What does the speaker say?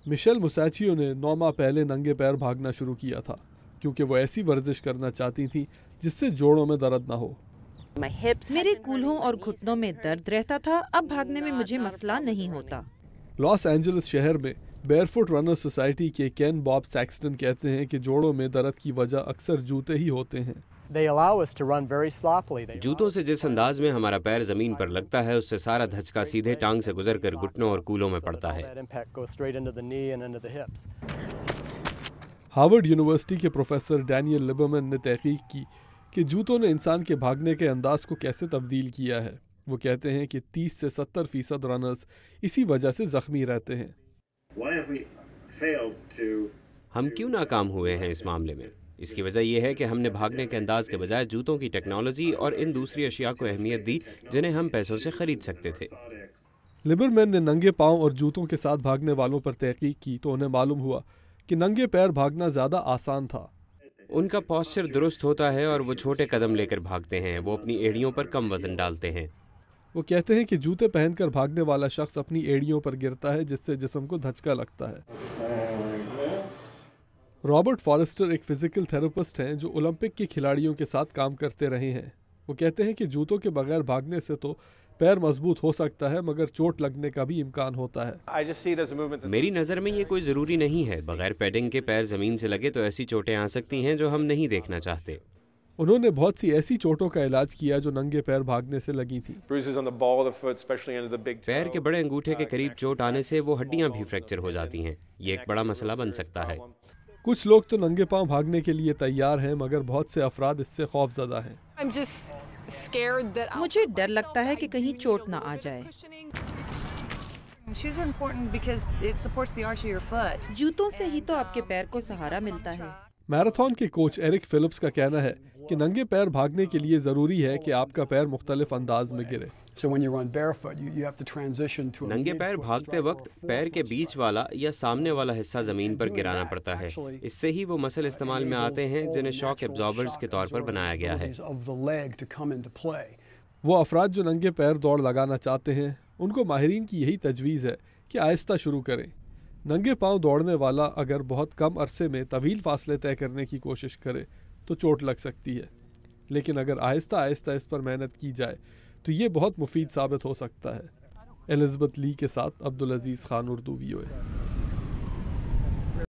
Michel मुसैचियो ने 9 माह पहले नंगे पैर भागना शुरू किया था क्योंकि वो ऐसी वर्जिश करना चाहती थी जिससे जोड़ों में दर्द ना हो। मेरे कूल्हों और घुटनों में दर्द रहता था, अब भागने में मुझे मसला नहीं होता। लॉस एंजलिस शहर में बेयरफुट रनर सोसाइटी के केन बॉब सैक्सटन कहते हैं कि जोड़ों में दर्द की वजह अक्सर जूते ही होते हैं। जूतों से जिस अंदाज में हमारा पैर जमीन पर लगता है उससे सारा धचका सीधे टांग से गुजरकर घुटनों और कूलों में पड़ता है। हार्वर्ड यूनिवर्सिटी के प्रोफेसर डैनियल लिबरमैन ने तहकीक की कि जूतों ने इंसान के भागने के अंदाज को कैसे तब्दील किया है। वो कहते हैं कि 30 से 70% रनर्स इसी वजह से जख्मी रहते हैं। हम क्यों नाकाम हुए हैं इस मामले में? इसकी वजह यह है कि हमने भागने के अंदाज के बजाय जूतों की टेक्नोलॉजी और इन दूसरी अशिया को अहमियत दी जिन्हें हम पैसों से खरीद सकते थे। लिबरमैन ने नंगे पांव और जूतों के साथ भागने वालों पर तहकीक की तो उन्हें मालूम हुआ कि नंगे पैर भागना ज़्यादा आसान था। उनका पॉस्चर दुरुस्त होता है और वो छोटे कदम लेकर भागते हैं। वो अपनी एड़ियों पर कम वजन डालते हैं। वो कहते हैं कि जूते पहनकर भागने वाला शख्स अपनी एड़ियों पर गिरता है जिससे जिस्म को धचका लगता है। रॉबर्ट फॉरेस्टर एक फिजिकल थेरेपिस्ट हैं जो ओलंपिक के खिलाड़ियों के साथ काम करते रहे हैं। वो कहते हैं कि जूतों के बगैर भागने से तो पैर मजबूत हो सकता है मगर चोट लगने का भी इम्कान होता है। मेरी नज़र में ये कोई ज़रूरी नहीं है। बगैर पैडिंग के पैर ज़मीन से लगे तो ऐसी चोटें आ सकती हैं जो हम नहीं देखना चाहते। उन्होंने बहुत सी ऐसी चोटों का इलाज किया जो नंगे पैर भागने से लगी थी। पैर के बड़े अंगूठे के करीब चोट आने से वो हड्डियां भी फ्रैक्चर हो जाती हैं। ये एक बड़ा मसला बन सकता है। कुछ लोग तो नंगे पांव भागने के लिए तैयार हैं मगर बहुत से अफराद इससे खौफजदा हैं। मुझे डर लगता है कि कहीं चोट ना आ जाए। जूतों से ही तो आपके पैर को सहारा मिलता है। मैराथन के कोच एरिक फिलिप्स का कहना है कि नंगे पैर भागने के लिए ज़रूरी है कि आपका पैर मुख्तलिफ अंदाज में गिरे। नंगे पैर भागते वक्त पैर के बीच वाला या सामने वाला हिस्सा ज़मीन पर गिराना पड़ता है। इससे ही वो मसल इस्तेमाल में आते हैं जिन्हें शॉक एब्जॉर्बर्स के तौर पर बनाया गया है। वो अफराद जो नंगे पैर दौड़ लगाना चाहते हैं उनको माहिरीन की यही तजवीज़ है कि आहिस्ता शुरू करें। नंगे पांव दौड़ने वाला अगर बहुत कम अरसे में तवील फासले तय करने की कोशिश करे तो चोट लग सकती है, लेकिन अगर आहिस्ता आहिस्ता इस पर मेहनत की जाए तो ये बहुत मुफीद साबित हो सकता है। एलिज़ाबेथ ली के साथ अब्दुल अजीज़ खान, उर्दू VOA।